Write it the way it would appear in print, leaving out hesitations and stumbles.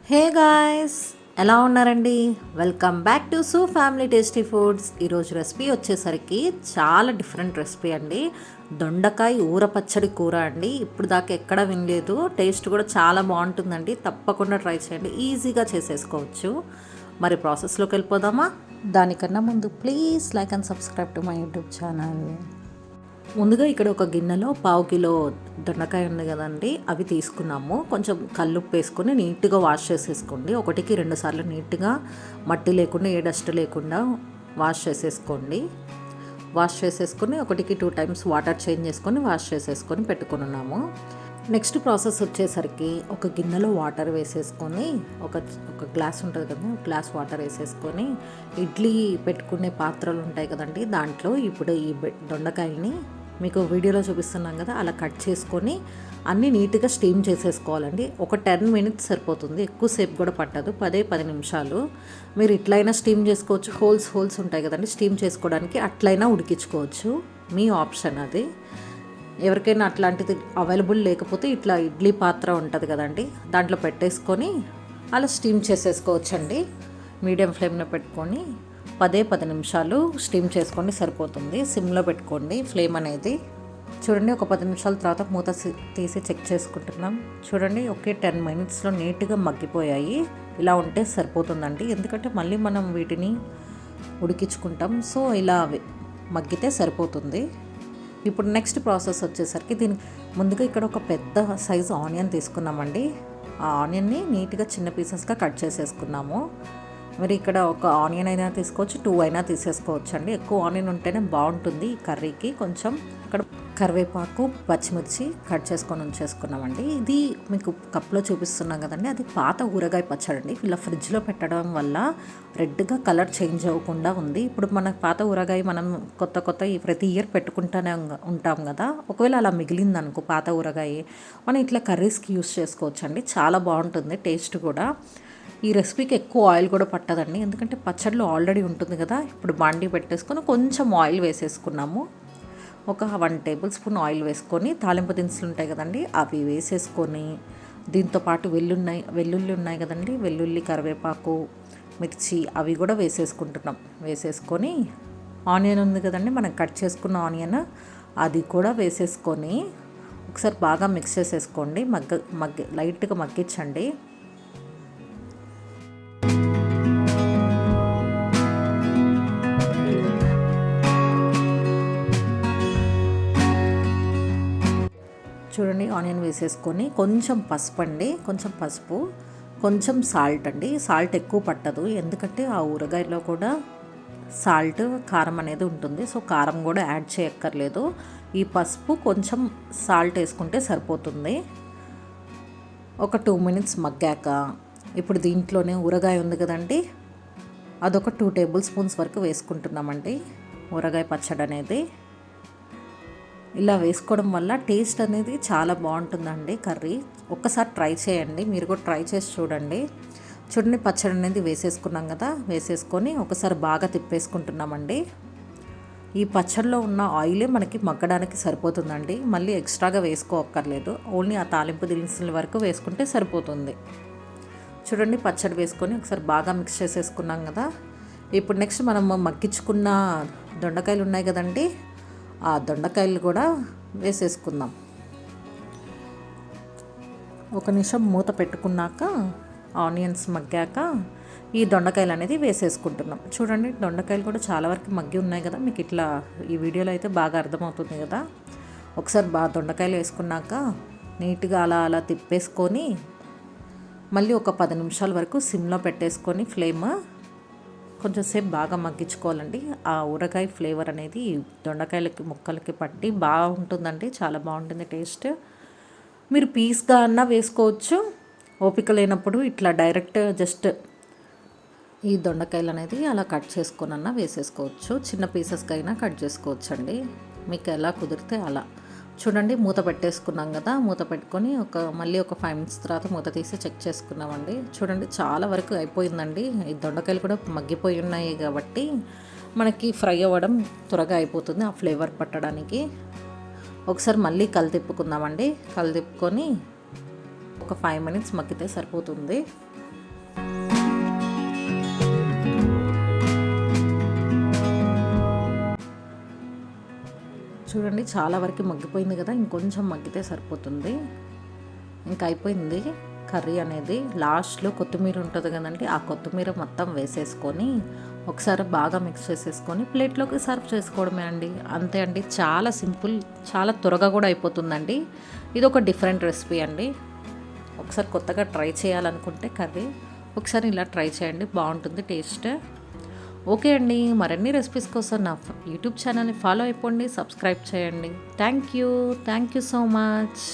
Hey guys, ఎలా ఉన్నారండి? Welcome back to sue family tasty foods. ఈరోజు రెసిపీ వచ్చేసరికి చాలా డిఫరెంట్ రెసిపీ అండి. దొండకాయ ఊర పచ్చడి కూర అండి. ఇప్పుడు దాకా ఎక్కడ వినలేదు. టేస్ట్ కూడా చాలా బాగుంటుందండి. తప్పకుండా ట్రై చేయండి. ఈజీగా చేసేసుకోవచ్చు. మరి ప్రాసెస్లోకి వెళ్ళిపోదామా? దానికన్నా ముందు please like and subscribe to my YouTube channel. ముందుగా ఇక్కడ ఒక గిన్నెలో 1/2 కిలో దొండకాయ ఉంది కదండి, అవి తీసుకున్నాము. కొంచెం కల్లుప్పు వేసుకొని నీట్గా వాష్ చేసేసుకోండి. 1-2 సార్లు నీట్గా మట్టి లేకుండా ఏ డస్ట్ లేకుండా వాష్ చేసేసుకోండి. వాష్ చేసేసుకొని 1-2 టైమ్స్ వాటర్ చేంజ్ చేసుకొని వాష్ చేసేసుకొని పెట్టుకుని ఉన్నాము. నెక్స్ట్ ప్రాసెస్ వచ్చేసరికి ఒక గిన్నెలో వాటర్ వేసేసుకొని ఒక గ్లాస్ ఉంటుంది కదా, గ్లాస్ వాటర్ వేసేసుకొని ఇడ్లీ పెట్టుకునే పాత్రలు ఉంటాయి కదండి, దాంట్లో ఇప్పుడు ఈ దొండకాయని మీకు వీడియోలో చూపిస్తున్నాం కదా అలా కట్ చేసుకొని అన్నీ నీట్గా స్టీమ్ చేసేసుకోవాలండి. ఒక 10 మినిట్స్ సరిపోతుంది, ఎక్కువసేపు కూడా పట్టదు. 10 నిమిషాలు మీరు ఇట్లయినా స్టీమ్ చేసుకోవచ్చు. హోల్స్ ఉంటాయి కదండి, స్టీమ్ చేసుకోవడానికి అట్లయినా ఉడికించుకోవచ్చు. మీ ఆప్షన్ అది. ఎవరికైనా అట్లాంటిది అవైలబుల్ లేకపోతే ఇట్లా ఇడ్లీ పాత్ర ఉంటుంది కదండి, దాంట్లో పెట్టేసుకొని అలా స్టీమ్ చేసేసుకోవచ్చండి. మీడియం ఫ్లేమ్లో పెట్టుకొని 10 నిమిషాలు స్టీమ్ చేసుకోండి, సరిపోతుంది. సిమ్లో పెట్టుకోండి ఫ్లేమ్ అనేది. చూడండి, ఒక 10 నిమిషాల తర్వాత మూత తీసి చెక్ చేసుకుంటున్నాం. చూడండి, 10 మినిట్స్లో నీట్గా మగ్గిపోయాయి. ఇలా ఉంటే సరిపోతుందండి, ఎందుకంటే మళ్ళీ మనం వీటిని ఉడికించుకుంటాం. సో ఇలా మగ్గితే సరిపోతుంది. ఇప్పుడు నెక్స్ట్ ప్రాసెస్ వచ్చేసరికి దీనికి ముందుగా ఇక్కడ ఒక పెద్ద సైజు ఆనియన్ తీసుకున్నామండి. ఆ ఆనియన్ని నీట్గా చిన్న పీసెస్గా కట్ చేసేసుకున్నాము. మరి ఇక్కడ ఒక ఆనియన్ అయినా తీసుకోవచ్చు, 2 అయినా తీసేసుకోవచ్చు అండి. ఎక్కువ ఆనియన్ ఉంటేనే బాగుంటుంది ఈ కర్రీకి. కొంచెం ఇక్కడ కరివేపాకు, పచ్చిమిర్చి కట్ చేసుకొని ఉంచేసుకున్నామండి. ఇది మీకు కప్లో చూపిస్తున్నాం కదండి, అది పాత ఊరగాయ పచ్చడి అండి. ఇలా ఫ్రిడ్జ్లో పెట్టడం వల్ల రెడ్గా కలర్ చేంజ్ అవ్వకుండా ఉంది. ఇప్పుడు మన పాత ఊరగాయ మనం కొత్త ప్రతి ఇయర్ పెట్టుకుంటూనే ఉంటాం కదా, ఒకవేళ అలా మిగిలిందనుకో పాత ఊరగాయ, మనం ఇట్లా కర్రీస్కి యూస్ చేసుకోవచ్చు అండి. చాలా బాగుంటుంది టేస్ట్ కూడా. ఈ రెసిపీకి ఎక్కువ ఆయిల్ కూడా పట్టదండి, ఎందుకంటే పచ్చడిలో ఆల్రెడీ ఉంటుంది కదా. ఇప్పుడు బాండీ పెట్టేసుకొని కొంచెం ఆయిల్ వేసేసుకున్నాము. ఒక 1 టేబుల్ స్పూన్ ఆయిల్ వేసుకొని తాలింపు దినుసులు ఉంటాయి కదండి, అవి వేసేసుకొని దీంతోపాటు వెల్లుల్లి ఉన్నాయి కదండి, వెల్లుల్లి, కరివేపాకు, మిర్చి అవి కూడా వేసేసుకుంటున్నాం. వేసేసుకొని ఆనియన్ ఉంది కదండి, మనం కట్ చేసుకున్న ఆనియన్ అది కూడా వేసేసుకొని ఒకసారి బాగా మిక్స్ చేసేసుకోండి. లైట్గా మగ్గించండి. చూడండి, ఆనియన్ వేసేసుకొని కొంచెం పసుపు అండి, కొంచెం సాల్ట్ అండి. సాల్ట్ ఎక్కువ పట్టదు, ఎందుకంటే ఆ ఊరగాయలో కూడా సాల్ట్, కారం అనేది ఉంటుంది. సో కారం కూడా యాడ్ చేయక్కర్లేదు. ఈ పసుపు కొంచెం సాల్ట్ వేసుకుంటే సరిపోతుంది. ఒక 2 మినిట్స్ మగ్గాక ఇప్పుడు దీంట్లోనే ఊరగాయ ఉంది కదండి, అదొక 2 టేబుల్ స్పూన్స్ వరకు వేసుకుంటున్నామండి. ఊరగాయ పచ్చడి అనేది ఇలా వేసుకోవడం వల్ల టేస్ట్ అనేది చాలా బాగుంటుందండి కర్రీ. ఒక్కసారి ట్రై చేయండి, మీరు కూడా ట్రై చేసి చూడండి. చూడండి, పచ్చడి అనేది వేసేసుకున్నాం కదా, వేసేసుకొని ఒకసారి బాగా తిప్పేసుకుంటున్నామండి. ఈ పచ్చడిలో ఉన్న ఆయిలే మనకి మగ్గడానికి సరిపోతుందండి, మళ్ళీ ఎక్స్ట్రాగా వేసుకోక్కర్లేదు. ఓన్లీ ఆ తాలింపు దినుసుల వరకు వేసుకుంటే సరిపోతుంది. చూడండి, పచ్చడి వేసుకొని ఒకసారి బాగా మిక్స్ చేసేసుకున్నాం కదా. ఇప్పుడు నెక్స్ట్ మనం మగ్గించుకున్న దొండకాయలు ఉన్నాయి కదండి, ఆ దొండకాయలు కూడా వేసేసుకుందాం. 1 నిమిషం మూత పెట్టుకున్నాక ఆనియన్స్ మగ్గాక ఈ దొండకాయలు అనేది వేసేసుకుంటున్నాం. చూడండి, దొండకాయలు కూడా చాలా వరకు మగ్గి ఉన్నాయి కదా, మీకు ఇట్లా ఈ వీడియోలో అయితే బాగా అర్థమవుతుంది కదా. ఒకసారి దొండకాయలు వేసుకున్నాక నీట్గా అలా తిప్పేసుకొని మళ్ళీ ఒక 10 నిమిషాల వరకు సిమ్లో పెట్టేసుకొని ఫ్లేమ్ కొంచెం సేపు బాగా మగ్గించుకోవాలండి. ఆ ఊరగాయ ఫ్లేవర్ అనేది దొండకాయలకి ముక్కలకి పట్టి బాగుంటుందండి, చాలా బాగుంటుంది టేస్ట్. మీరు పీస్గా అన్నా వేసుకోవచ్చు, ఓపిక లేనప్పుడు ఇట్లా డైరెక్ట్ జస్ట్ ఈ దొండకాయలు అనేది అలా కట్ చేసుకొని అన్నా వేసేసుకోవచ్చు. చిన్న పీసెస్కి అయినా కట్ చేసుకోవచ్చు అండి, మీకు ఎలా కుదిరితే అలా. చూడండి, మూత పెట్టేసుకున్నాం కదా, మూత పెట్టుకొని మళ్ళీ ఒక 5 మినిట్స్ తర్వాత మూత తీసి చెక్ చేసుకున్నామండి. చూడండి, చాలా వరకు అయిపోయిందండి. ఈ దొండకాయలు కూడా మగ్గిపోయి ఉన్నాయి కాబట్టి మనకి ఫ్రై అవ్వడం త్వరగా అయిపోతుంది, ఆ ఫ్లేవర్ పట్టడానికి. ఒకసారి మళ్ళీ కలితిప్పుకుందామండి. కలితిప్పుకొని ఒక 5 మినిట్స్ మగ్గితే సరిపోతుంది. చూడండి చాలా వరకు మగ్గిపోయింది కదా, ఇంకొంచెం మగ్గితే సరిపోతుంది. ఇంకా అయిపోయింది కర్రీ అనేది. లాస్ట్లో కొత్తిమీర ఉంటుంది కదండి, ఆ కొత్తిమీర మొత్తం వేసేసుకొని ఒకసారి బాగా మిక్స్ చేసేసుకొని ప్లేట్లోకి సర్వ్ చేసుకోవడమే అండి. అంతే అండి, చాలా సింపుల్, చాలా త్వరగా కూడా అయిపోతుందండి. ఇది ఒక డిఫరెంట్ రెసిపీ అండి. ఒకసారి కొత్తగా ట్రై చేయాలనుకుంటే కర్రీ ఒకసారి ఇలా ట్రై చేయండి, బాగుంటుంది టేస్ట్. ఓకే అండి, మరిన్ని రెసిపీస్ కోసం నా యూట్యూబ్ ఛానల్ని ఫాలో అయిపోండి, సబ్స్క్రైబ్ చేయండి. Thank you so much.